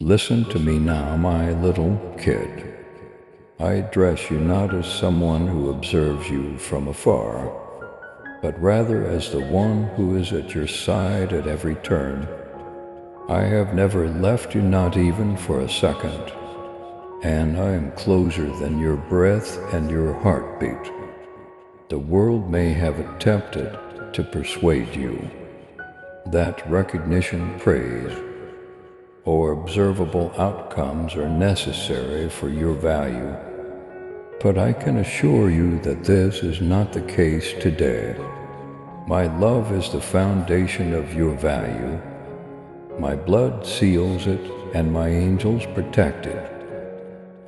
Listen to me now, my little kid. I address you not as someone who observes you from afar, but rather as the one who is at your side at every turn. I have never left you, not even for a second, and I am closer than your breath and your heartbeat. The world may have attempted to persuade you that recognition, praise, or observable outcomes are necessary for your value. But I can assure you that this is not the case today. My love is the foundation of your value. My blood seals it, and my angels protect it.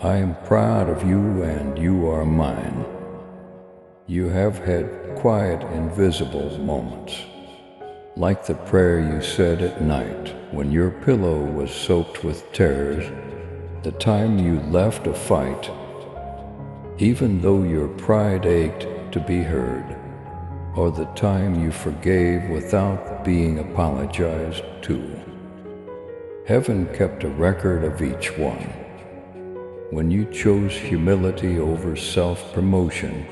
I am proud of you, and you are mine. You have had quiet, invisible moments, like the prayer you said at night when your pillow was soaked with tears, the time you left a fight, even though your pride ached to be heard, or the time you forgave without being apologized to. Heaven kept a record of each one. When you chose humility over self-promotion,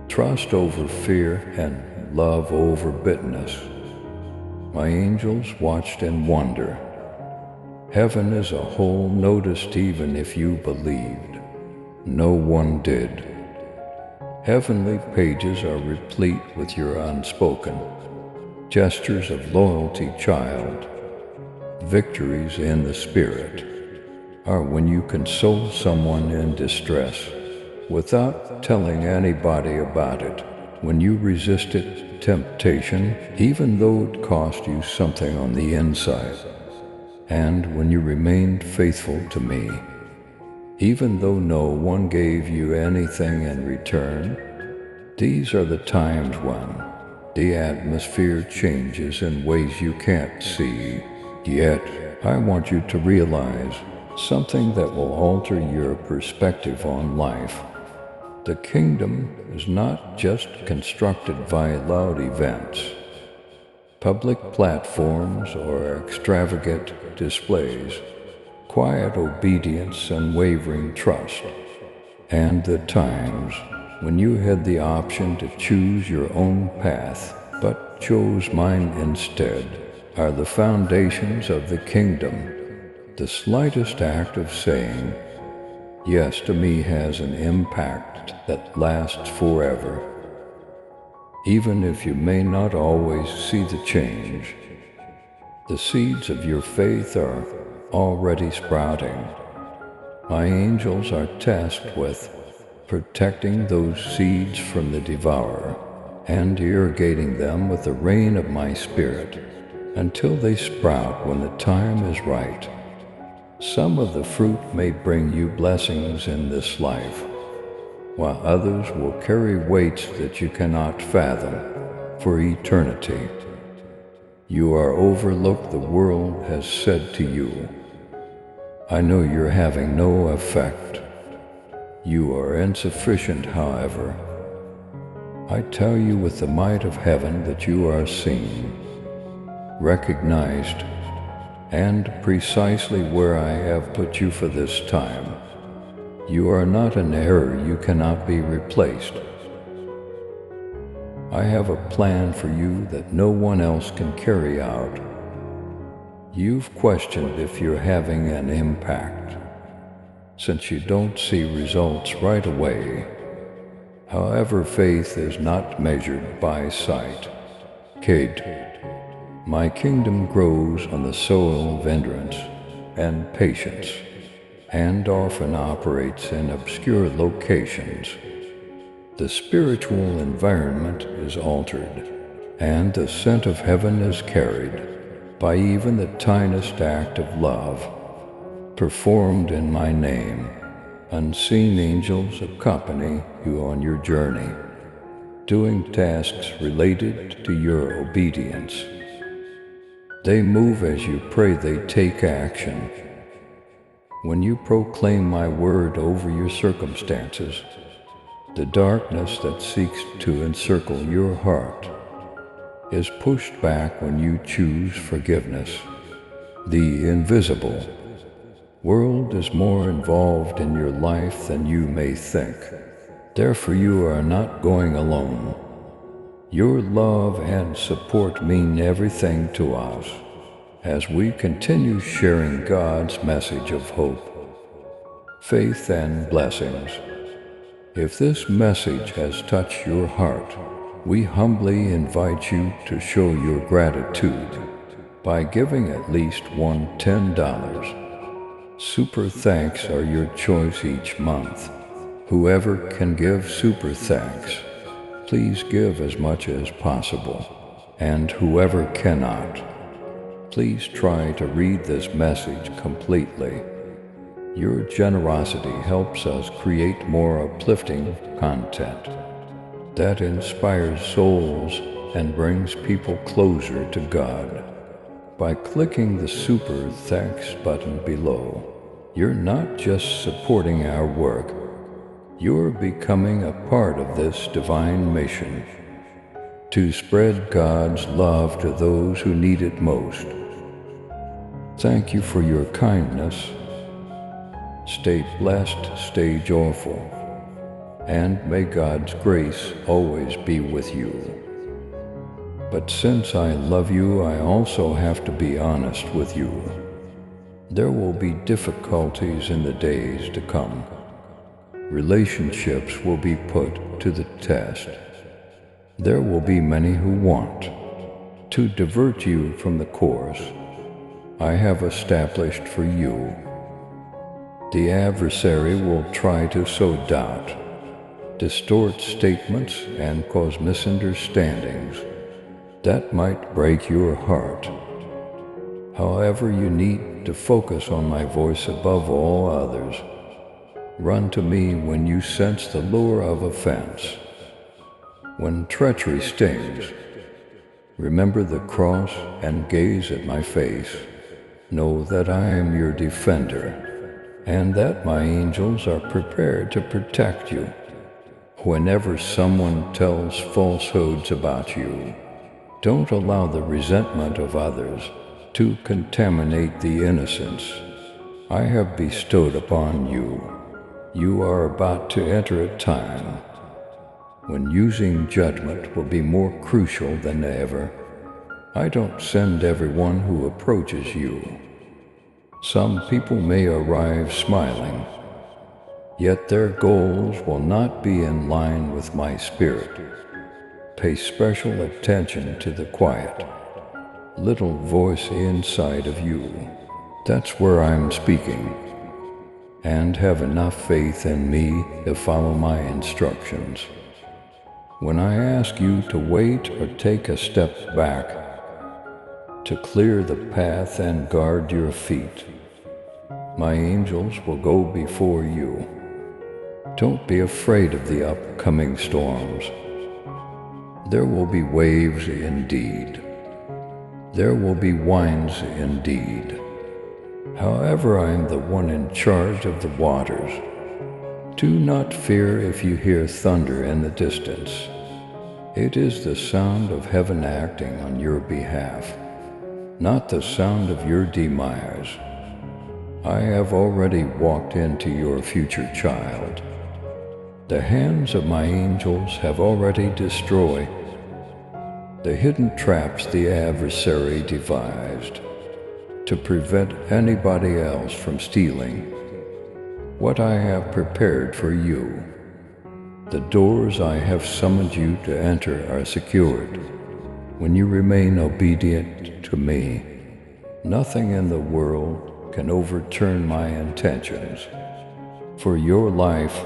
trust over fear, and love over bitterness, my angels watched and wondered. Heaven as a whole noticed even if you believed. No one did. Heavenly pages are replete with your unspoken gestures of loyalty, child. Victories in the Spirit are when you console someone in distress without telling anybody about it, when you resisted temptation even though it cost you something on the inside, and when you remained faithful to me even though no one gave you anything in return. These are the times when the atmosphere changes in ways you can't see. Yet I want you to realize something that will alter your perspective on life. The kingdom is not just constructed via loud events, public platforms, or extravagant displays. Quiet obedience, unwavering trust, and the times when you had the option to choose your own path but chose mine instead are the foundations of the kingdom. The slightest act of saying yes to me has an impact that lasts forever. Even if you may not always see the change, the seeds of your faith are already sprouting. My angels are tasked with protecting those seeds from the devourer and irrigating them with the rain of my Spirit until they sprout when the time is right. Some of the fruit may bring you blessings in this life, while others will carry weights that you cannot fathom for eternity. You are overlooked, the world has said to you. I know you're having no effect. You are insufficient, however. I tell you with the might of heaven that you are seen, recognized, and precisely where I have put you for this time. You are not an error, you cannot be replaced. I have a plan for you that no one else can carry out. You've questioned if you're having an impact, since you don't see results right away. However, faith is not measured by sight. Kate, my kingdom grows on the soil of endurance and patience, and often operates in obscure locations. The spiritual environment is altered, and the scent of heaven is carried by even the tiniest act of love performed in my name. Unseen angels accompany you on your journey, doing tasks related to your obedience. They move as you pray, they take action. When you proclaim my word over your circumstances, the darkness that seeks to encircle your heart is pushed back when you choose forgiveness. The invisible World is more involved in your life than you may think. Therefore, you are not going alone. Your love and support mean everything to us as we continue sharing God's message of hope, faith, and blessings. If this message has touched your heart, we humbly invite you to show your gratitude by giving at least $10. Super thanks are your choice each month. Whoever can give super thanks, please give as much as possible. And whoever cannot, please try to read this message completely. Your generosity helps us create more uplifting content that inspires souls and brings people closer to God. By clicking the Super Thanks button below, you're not just supporting our work, you're becoming a part of this divine mission to spread God's love to those who need it most. Thank you for your kindness. Stay blessed, stay joyful, and may God's grace always be with you. But since I love you, I also have to be honest with you. There will be difficulties in the days to come. Relationships will be put to the test. There will be many who want to divert you from the course I have established for you. The adversary will try to sow doubt, distort statements, and cause misunderstandings that might break your heart. However, you need to focus on my voice above all others. Run to me when you sense the lure of offense. When treachery stings, remember the cross and gaze at my face. Know that I am your defender, and that my angels are prepared to protect you. Whenever someone tells falsehoods about you, don't allow the resentment of others to contaminate the innocence I have bestowed upon you. You are about to enter a time when using judgment will be more crucial than ever. I don't send everyone who approaches you. Some people may arrive smiling, yet their goals will not be in line with my spirit. Pay special attention to the quiet, little voice inside of you. That's where I'm speaking. And have enough faith in me to follow my instructions. When I ask you to wait or take a step back, to clear the path and guard your feet, my angels will go before you. Don't be afraid of the upcoming storms. There will be waves indeed. There will be winds indeed. However, I am the one in charge of the waters. Do not fear if you hear thunder in the distance. It is the sound of heaven acting on your behalf, not the sound of your demise. I have already walked into your future child. The hands of my angels have already destroyed the hidden traps the adversary devised to prevent anybody else from stealing what I have prepared for you. The doors I have summoned you to enter are secured. When you remain obedient to me, nothing in the world can overturn my intentions. For your life,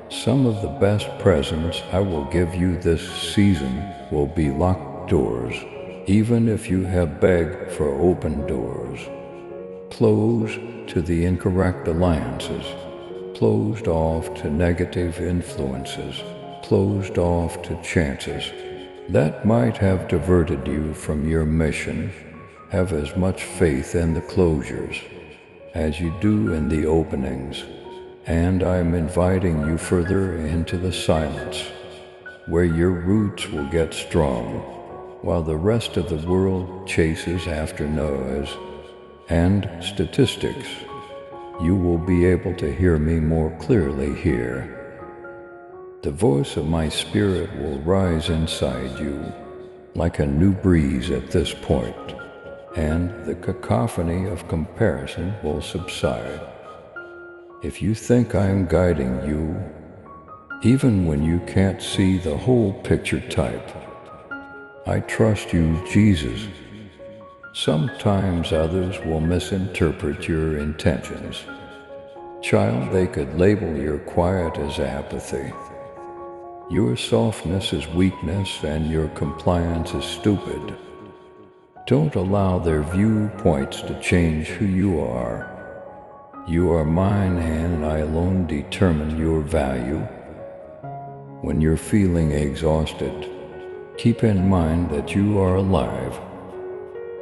some of the best presents I will give you this season will be locked doors, even if you have begged for open doors. Closed to the incorrect alliances, closed off to negative influences, closed off to chances that might have diverted you from your mission. Have as much faith in the closures as you do in the openings, and I am inviting you further into the silence, where your roots will get strong, while the rest of the world chases after noise and statistics. you will be able to hear me more clearly here. The voice of my spirit will rise inside you like a new breeze at this point, and the cacophony of comparison will subside. If you think I am guiding you, even when you can't see the whole picture type, I trust you, Jesus. Sometimes others will misinterpret your intentions. Child, they could label your quiet as apathy. Your softness is weakness and your compliance is stupid. Don't allow their viewpoints to change who you are. You are mine and I alone determine your value. When you're feeling exhausted, keep in mind that you are alive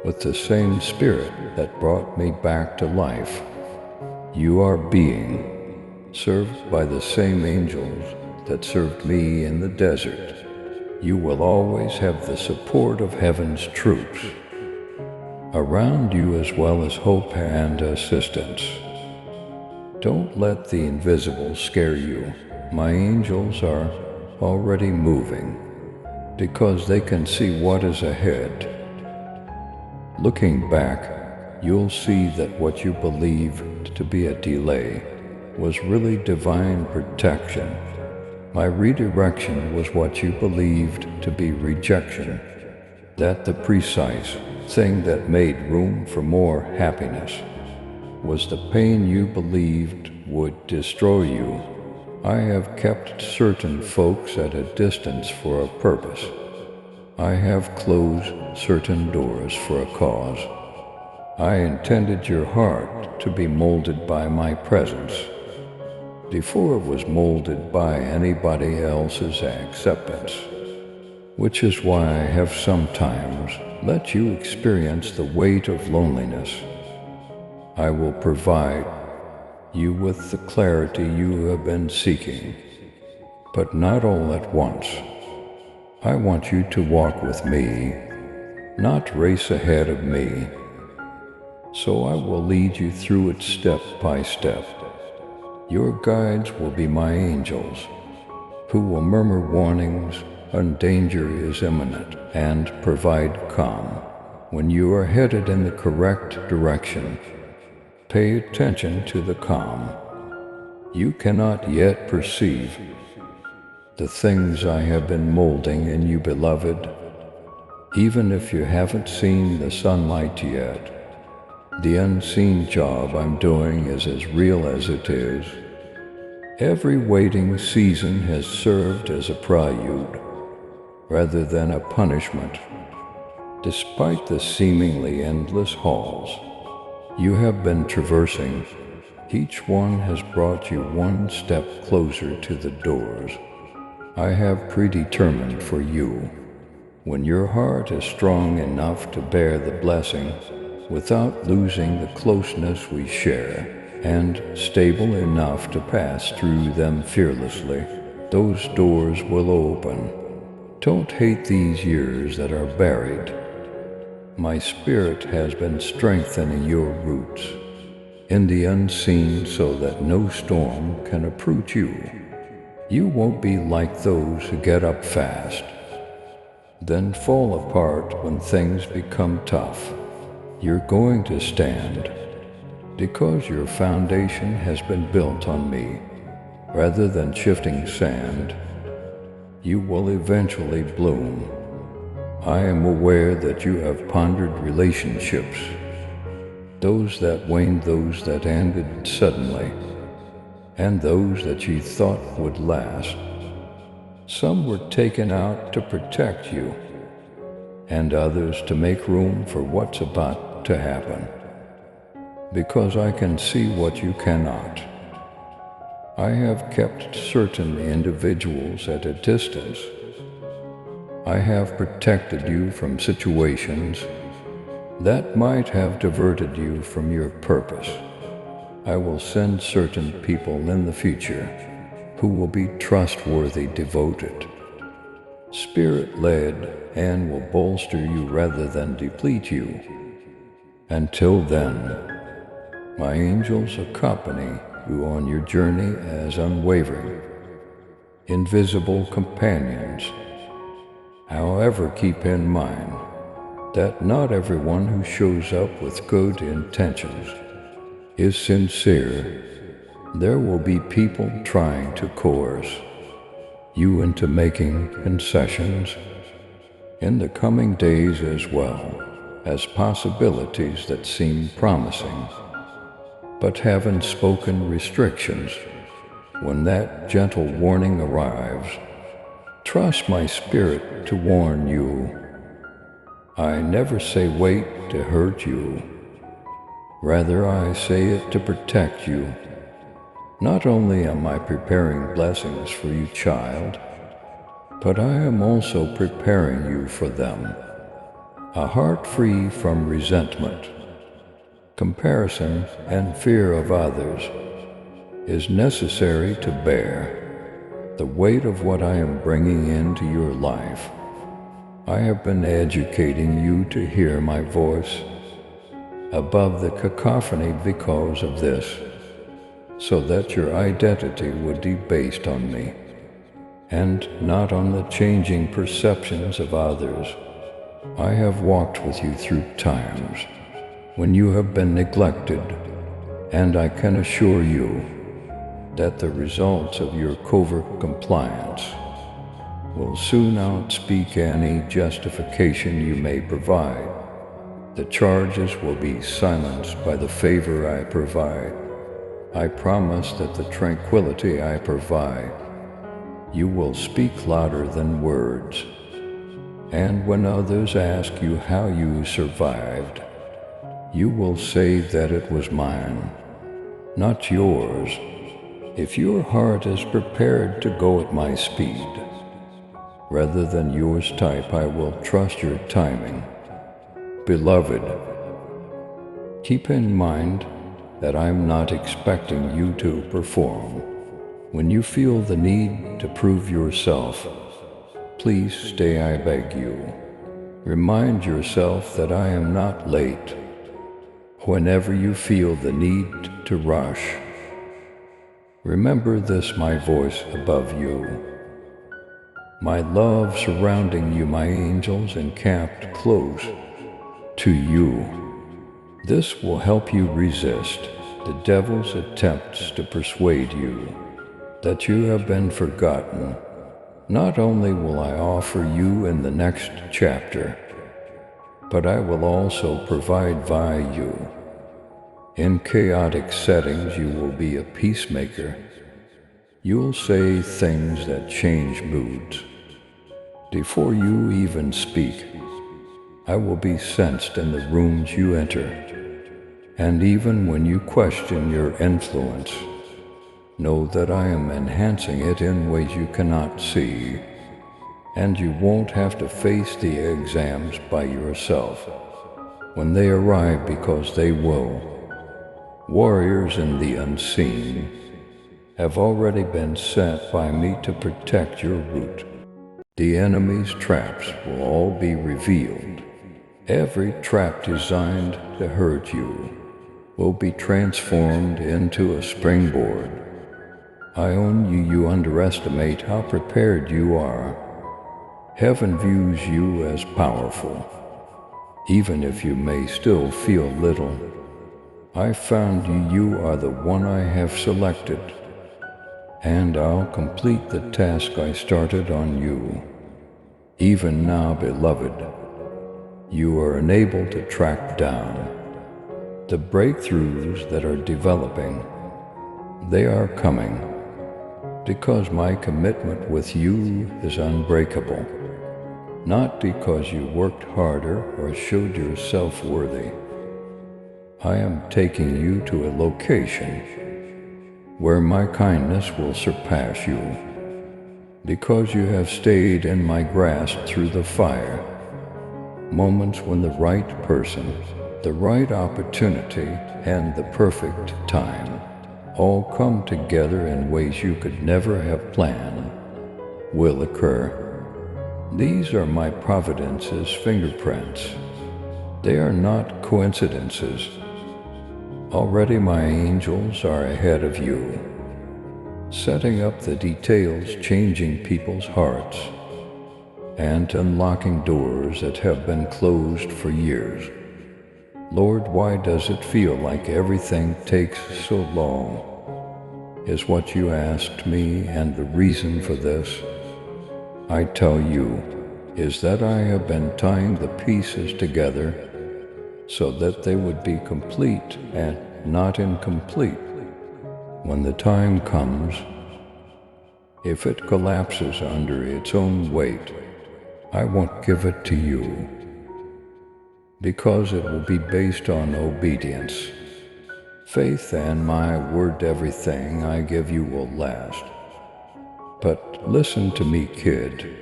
with the same spirit that brought me back to life. You are being served by the same angels that served me in the desert. You will always have the support of heaven's troops around you, as well as hope and assistance. Don't let the invisible scare you. My angels are already moving because they can see what is ahead. Looking back, you'll see that what you believed to be a delay was really divine protection. My redirection was what you believed to be rejection. That the precise thing that made room for more happiness was the pain you believed would destroy you. I have kept certain folks at a distance for a purpose. I have closed certain doors for a cause. I intended your heart to be molded by my presence before it was molded by anybody else's acceptance, which is why I have sometimes let you experience the weight of loneliness. I will provide you with the clarity you have been seeking, but not all at once. I want you to walk with me, not race ahead of me. So I will lead you through it step by step. Your guides will be my angels, who will murmur warnings when danger is imminent and provide calm. When you are headed in the correct direction, pay attention to the calm. You cannot yet perceive the things I have been molding in you, beloved. Even if you haven't seen the sunlight yet, the unseen job I'm doing is as real as it is. Every waiting season has served as a prelude rather than a punishment. Despite the seemingly endless halls you have been traversing, each one has brought you one step closer to the doors I have predetermined for you. When your heart is strong enough to bear the blessing without losing the closeness we share, and stable enough to pass through them fearlessly, those doors will open. Don't hate these years that are buried. My spirit has been strengthening your roots in the unseen so that no storm can uproot you. You won't be like those who get up fast, then fall apart when things become tough. You're going to stand because your foundation has been built on me rather than shifting sand. You will eventually bloom. I am aware that you have pondered relationships, those that waned, those that ended suddenly, and those that you thought would last. Some were taken out to protect you, and others to make room for what's about to happen. Because I can see what you cannot. I have kept certain individuals at a distance. I have protected you from situations that might have diverted you from your purpose. I will send certain people in the future who will be trustworthy, devoted, spirit-led, and will bolster you rather than deplete you. Until then, My angels accompany you on your journey as unwavering, invisible companions. However, keep in mind that not everyone who shows up with good intentions is sincere. There will be people trying to coerce you into making concessions in the coming days, as well as possibilities that seem promising but haven't spoken restrictions. When that gentle warning arrives, trust my spirit to warn you. I never say wait to hurt you. Rather, I say it to protect you. Not only am I preparing blessings for you, child, but I am also preparing you for them. A heart free from resentment, comparison, and fear of others is necessary to bear the weight of what I am bringing into your life. I have been educating you to hear my voice above the cacophony because of this, so that your identity would be based on me and not on the changing perceptions of others. I have walked with you through times when you have been neglected, and I can assure you that the results of your covert compliance will soon outspeak any justification you may provide. The charges will be silenced by the favor I provide. I promise that the tranquility I provide, you will speak louder than words. And when others ask you how you survived, you will say that it was mine, not yours. If your heart is prepared to go at my speed, rather than yours type, I will trust your timing. Beloved, keep in mind that I'm not expecting you to perform. When you feel the need to prove yourself, please stay, I beg you. Remind yourself that I am not late. Whenever you feel the need to rush, remember this, my voice above you, my love surrounding you, my angels encamped close to you. This will help you resist the devil's attempts to persuade you that you have been forgotten. Not only will I offer you in the next chapter, but I will also provide value. In chaotic settings, you will be a peacemaker. You'll say things that change moods. Before you even speak, I will be sensed in the rooms you enter. And even when you question your influence, know that I am enhancing it in ways you cannot see. And you won't have to face the exams by yourself when they arrive, because they will. Warriors in the unseen have already been sent by me to protect your route. The enemy's traps will all be revealed. Every trap designed to hurt you will be transformed into a springboard. I own you. You underestimate how prepared you are. Heaven views you as powerful, even if you may still feel little. I found you. You are the one I have selected, and I'll complete the task I started on you. Even now, beloved, you are enabled to track down the breakthroughs that are developing. They are coming because my commitment with you is unbreakable, not because you worked harder or showed yourself worthy. I am taking you to a location where my kindness will surpass you, because you have stayed in my grasp through the fire. Moments when the right person, the right opportunity, and the perfect time all come together in ways you could never have planned will occur. These are my providence's fingerprints. They are not coincidences. Already my angels are ahead of you, setting up the details, changing people's hearts, and unlocking doors that have been closed for years. Lord, why does it feel like everything takes so long? Is what you asked me, and the reason for this, I tell you, is that I have been tying the pieces together so that they would be complete and not incomplete. When the time comes, if it collapses under its own weight, I won't give it to you, because it will be based on obedience, faith, and my word. Everything I give you will last. But listen to me, kid.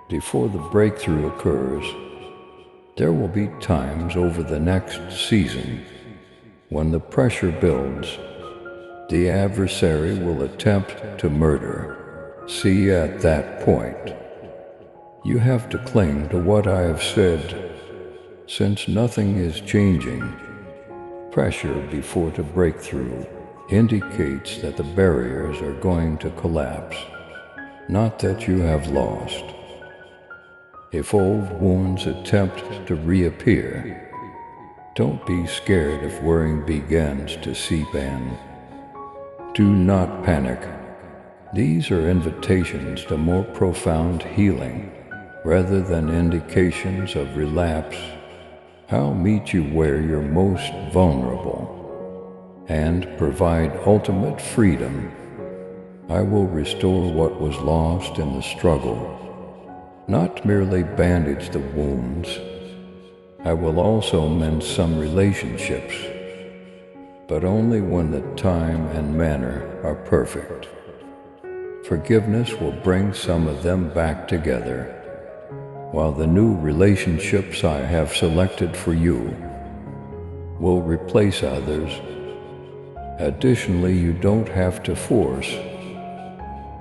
Before the breakthrough occurs, there will be times over the next season when the pressure builds. The adversary will attempt to murder. See, at that point, you have to cling to what I have said, since nothing is changing. Pressure before the breakthrough indicates that the barriers are going to collapse, not that you have lost. If old wounds attempt to reappear, don't be scared if worrying begins to seep in. Do not panic. These are invitations to more profound healing rather than indications of relapse. I'll meet you where you're most vulnerable and provide ultimate freedom. I will restore what was lost in the struggle, not merely bandage the wounds. I will also mend some relationships, but only when the time and manner are perfect. Forgiveness will bring some of them back together, while the new relationships I have selected for you will replace others. Additionally, you don't have to force.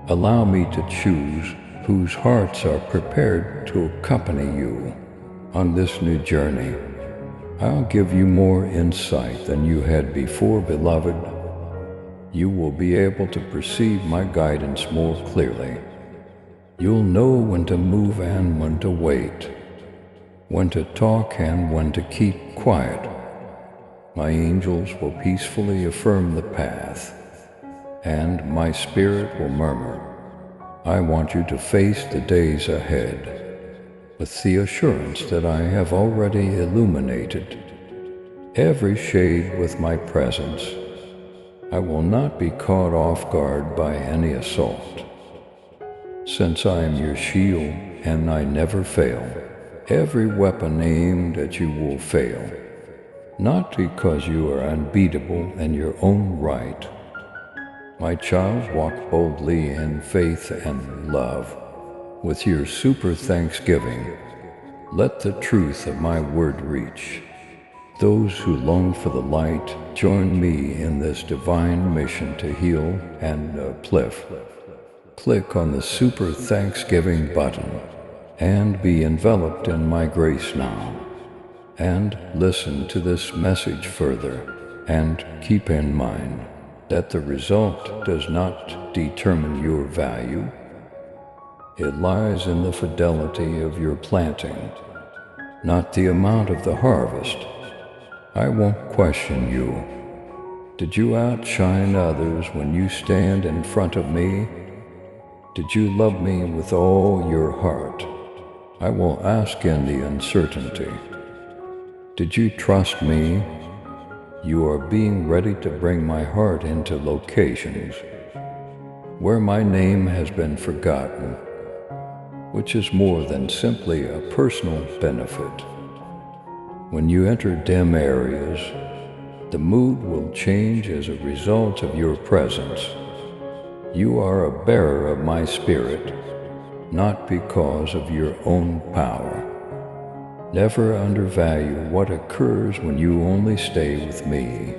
Allow me to choose whose hearts are prepared to accompany you on this new journey. I'll give you more insight than you had before, beloved. You will be able to perceive my guidance more clearly. You'll know when to move and when to wait, when to talk and when to keep quiet. My angels will peacefully affirm the path, and my spirit will murmur, I want you to face the days ahead with the assurance that I have already illuminated every shade with my presence. I will not be caught off guard by any assault, since I am your shield and I never fail. Every weapon aimed at you will fail, not because you are unbeatable in your own right. My child, walk boldly in faith and love. With your super thanksgiving, let the truth of my word reach those who long for the light. Join me in this divine mission to heal and uplift. Click on the super thanksgiving button and be enveloped in my grace now. And listen to this message further, and keep in mind that the result does not determine your value. It lies in the fidelity of your planting, not the amount of the harvest. I won't question you. Did you outshine others when you stand in front of me? Did you love me with all your heart? I will ask in the uncertainty. Did you trust me? You are being ready to bring my heart into locations where my name has been forgotten, which is more than simply a personal benefit. When you enter dim areas, the mood will change as a result of your presence. You are a bearer of my spirit, not because of your own power. Never undervalue what occurs when you only stay with me.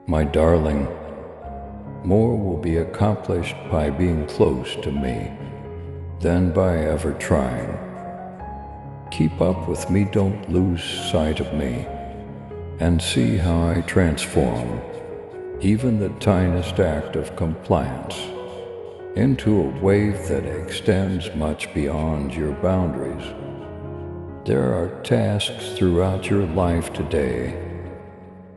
My darling, more will be accomplished by being close to me than by ever trying. Keep up with me, don't lose sight of me. and see how I transform even the tiniest act of compliance into a wave that extends much beyond your boundaries. There are tasks throughout your life today,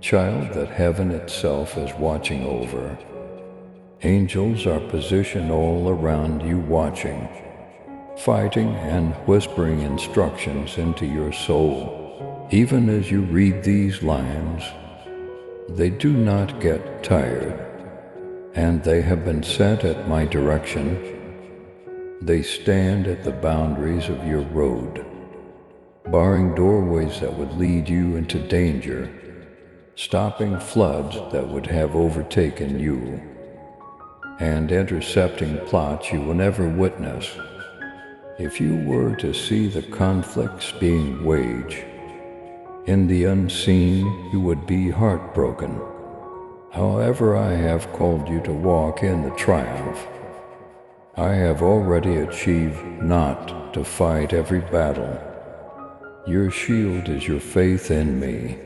child, that heaven itself is watching over. Angels are positioned all around you watching, fighting and whispering instructions into your soul. Even as you read these lines, they do not get tired, and they have been sent at my direction. They stand at the boundaries of your road, barring doorways that would lead you into danger, stopping floods that would have overtaken you, and intercepting plots you will never witness. If you were to see the conflicts being waged in the unseen, you would be heartbroken. However, I have called you to walk in the triumph. I have already achieved not to fight every battle. Your shield is your faith in me.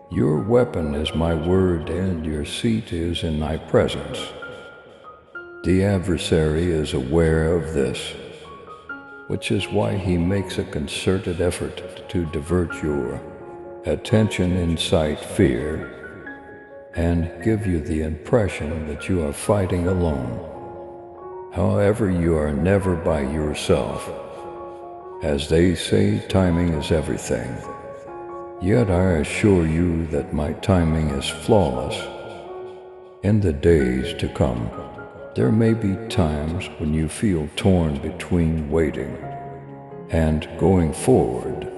Your weapon is my word, and your seat is in my presence. The adversary is aware of this, which is why he makes a concerted effort to divert your attention, incite fear, and give you the impression that you are fighting alone. However, you are never by yourself. As they say, timing is everything. Yet I assure you that my timing is flawless. In the days to come, there may be times when you feel torn between waiting and going forward.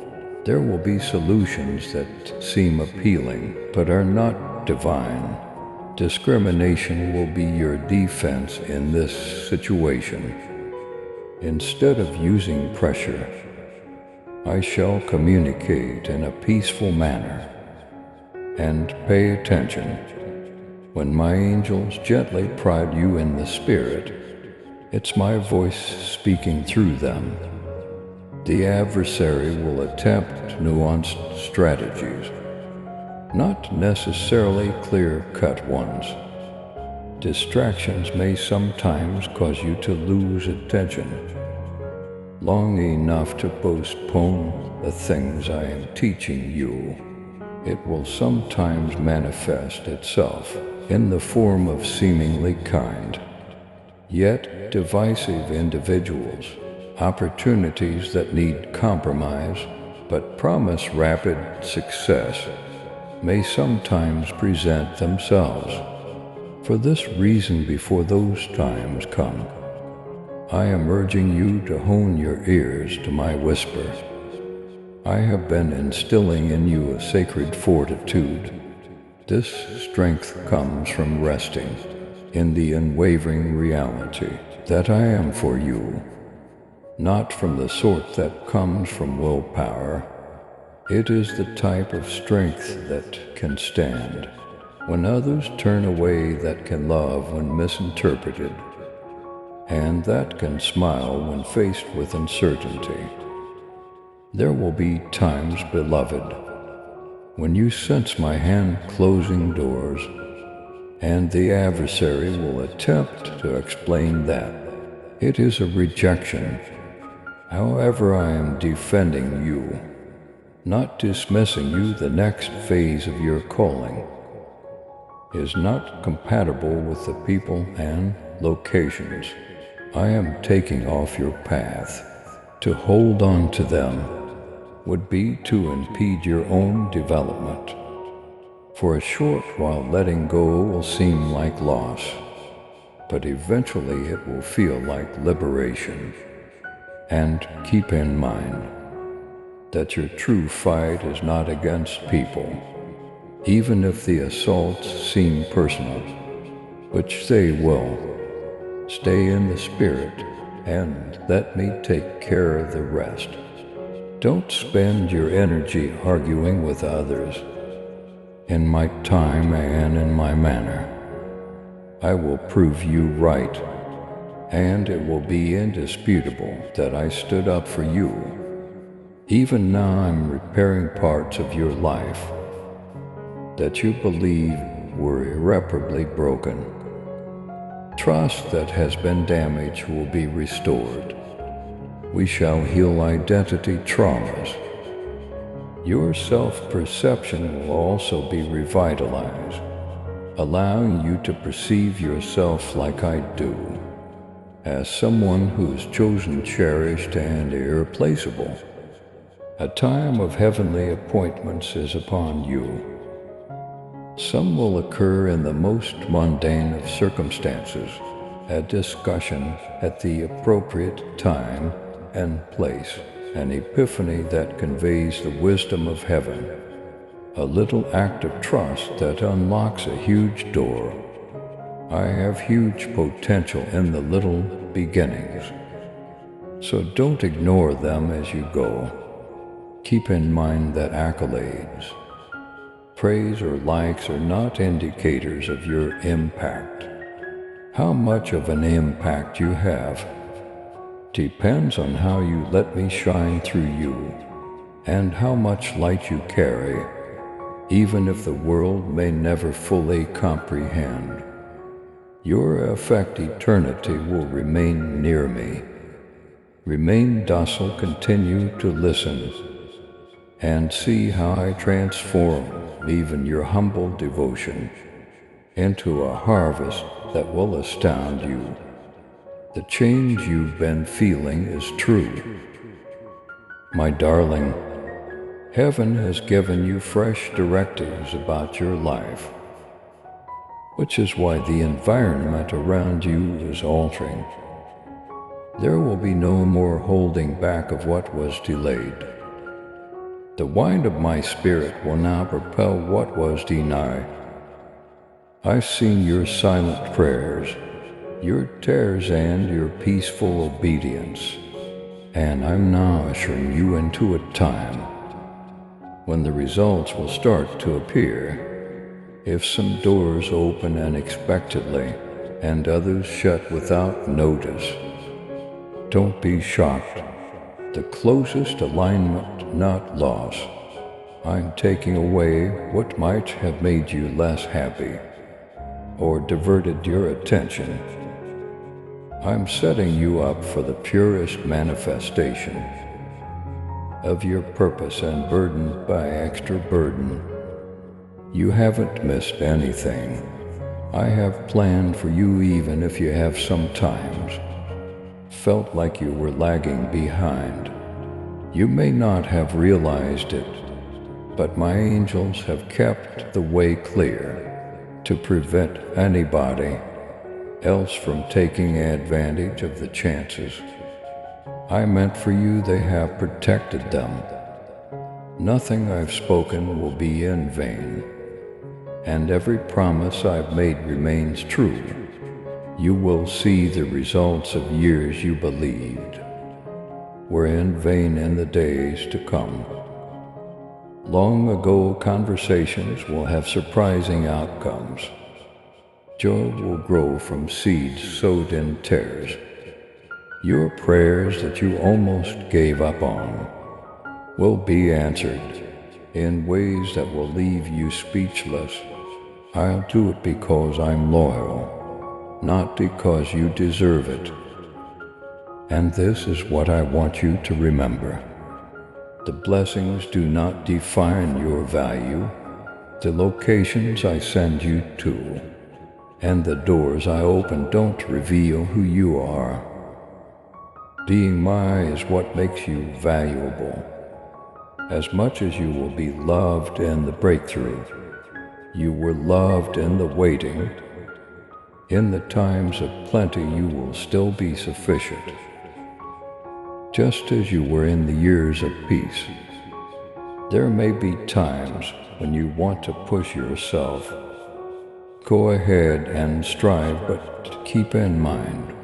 There will be solutions that seem appealing but are not divine. Discrimination will be your defense in this situation. Instead of using pressure, I shall communicate in a peaceful manner. And pay attention. When my angels gently prod you in the spirit, it's my voice speaking through them. The adversary will attempt nuanced strategies, not necessarily clear-cut ones. Distractions may sometimes cause you to lose attention long enough to postpone the things I am teaching you. It will sometimes manifest itself in the form of seemingly kind, yet divisive individuals, opportunities that need compromise but promise rapid success may sometimes present themselves. For this reason, before those times come, I am urging you to hone your ears to my whisper. I have been instilling in you a sacred fortitude. This strength comes from resting in the unwavering reality that I am for you, not from the sort that comes from willpower. It is the type of strength that can stand when others turn away, that can love when misinterpreted, and that can smile when faced with uncertainty. There will be times, beloved, when you sense my hand closing doors, and the adversary will attempt to explain that it is a rejection. However, I am defending you, not dismissing you. The next phase of your calling is not compatible with the people and locations I am taking off your path. To hold on to them would be to impede your own development. For a short while, letting go will seem like loss, but eventually it will feel like liberation. And keep in mind that your true fight is not against people, even if the assaults seem personal, which they will. Stay in the spirit and let me take care of the rest. Don't spend your energy arguing with others. In my time and in my manner, I will prove you right, and it will be indisputable that I stood up for you. Even now I'm repairing parts of your life that you believe were irreparably broken. Trust that has been damaged will be restored. We shall heal identity traumas. Your self-perception will also be revitalized, allowing you to perceive yourself like I do, as someone who is chosen, cherished, and irreplaceable. A time of heavenly appointments is upon you. Some will occur in the most mundane of circumstances, a discussion at the appropriate time and place, an epiphany that conveys the wisdom of heaven, a little act of trust that unlocks a huge door. I have huge potential in the little beginnings, so don't ignore them as you go. Keep in mind that accolades, praise, or likes are not indicators of your impact. How much of an impact you have depends on how you let me shine through you and how much light you carry, even if the world may never fully comprehend. Your effect eternity will remain near me. Remain docile, continue to listen, and see how I transform even your humble devotion into a harvest that will astound you. The change you've been feeling is true. My darling, heaven has given you fresh directives about your life, which is why the environment around you is altering. There will be no more holding back of what was delayed. The wind of my spirit will now propel what was denied. I've seen your silent prayers, your tears, and your peaceful obedience, and I'm now ushering you into a time when the results will start to appear. If some doors open unexpectedly and others shut without notice, don't be shocked. The closest alignment, not loss. I'm taking away what might have made you less happy or diverted your attention. I'm setting you up for the purest manifestation of your purpose, and burdened by extra burden. You haven't missed anything. I have planned for you, even if you have sometimes felt like you were lagging behind. You may not have realized it, but my angels have kept the way clear to prevent anybody else from taking advantage of the chances I meant for you. They have protected them. Nothing I've spoken will be in vain, and every promise I've made remains true. You will see the results of years you believed were in vain in the days to come. Long ago conversations will have surprising outcomes. Joy will grow from seeds sowed in tears. Your prayers that you almost gave up on will be answered in ways that will leave you speechless. I'll do it because I'm loyal, not because you deserve it. And this is what I want you to remember. The blessings do not define your value. The locations I send you to and the doors I open don't reveal who you are. Being mine is what makes you valuable. As much as you will be loved in the breakthrough, you were loved in the waiting. In the times of plenty, you will still be sufficient, just as you were in the years of peace. There may be times when you want to push yourself. Go ahead and strive, but keep in mind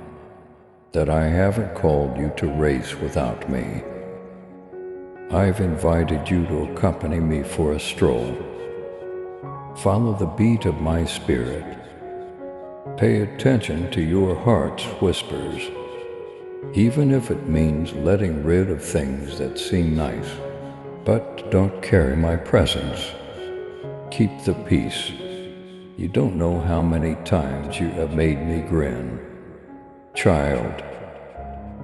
that I haven't called you to race without me. I've invited you to accompany me for a stroll. Follow the beat of my spirit. Pay attention to your heart's whispers, even if it means letting rid of things that seem nice, but don't carry my presence. Keep the peace. You don't know how many times you have made me grin. Child,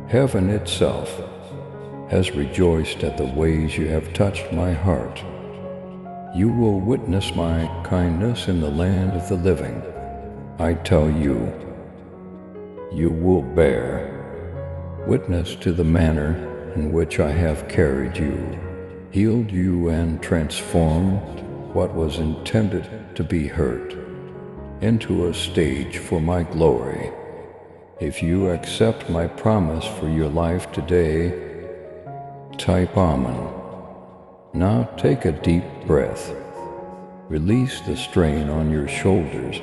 heaven itself has rejoiced at the ways you have touched my heart. You will witness my kindness in the land of the living. I tell you, you will bear witness to the manner in which I have carried you, healed you, and transformed what was intended to be hurt into a stage for my glory. If you accept my promise for your life today, type Amen. Now take a deep breath. Release the strain on your shoulders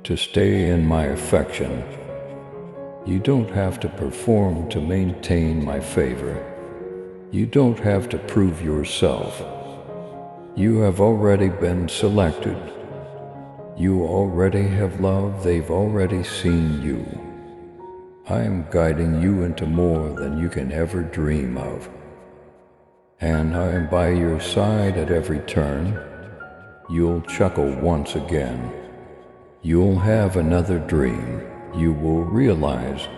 to stay in my affection. You don't have to perform to maintain my favor. You don't have to prove yourself. You have already been selected. You already have love. They've already seen you. I am guiding you into more than you can ever dream of. And I am by your side at every turn. You'll chuckle once again. You'll have another dream. You will realize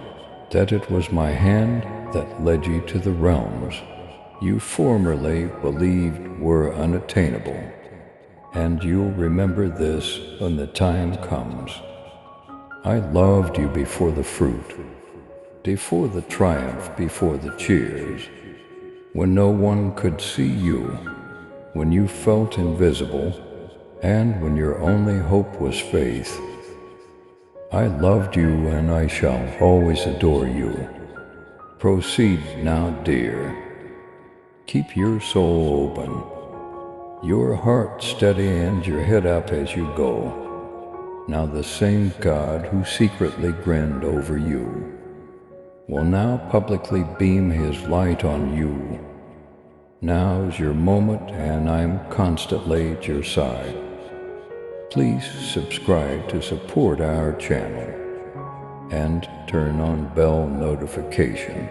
that it was my hand that led you to the realms you formerly believed were unattainable. And you'll remember this when the time comes. I loved you before the fruit, before the triumph, before the cheers, when no one could see you, when you felt invisible, and when your only hope was faith. I loved you, and I shall always adore you. Proceed now, dear. Keep your soul open, your heart steady, and your head up as you go. Now the same God who secretly grinned over you will now publicly beam his light on you. Now's your moment, and I'm constantly at your side. Please subscribe to support our channel and turn on bell notification.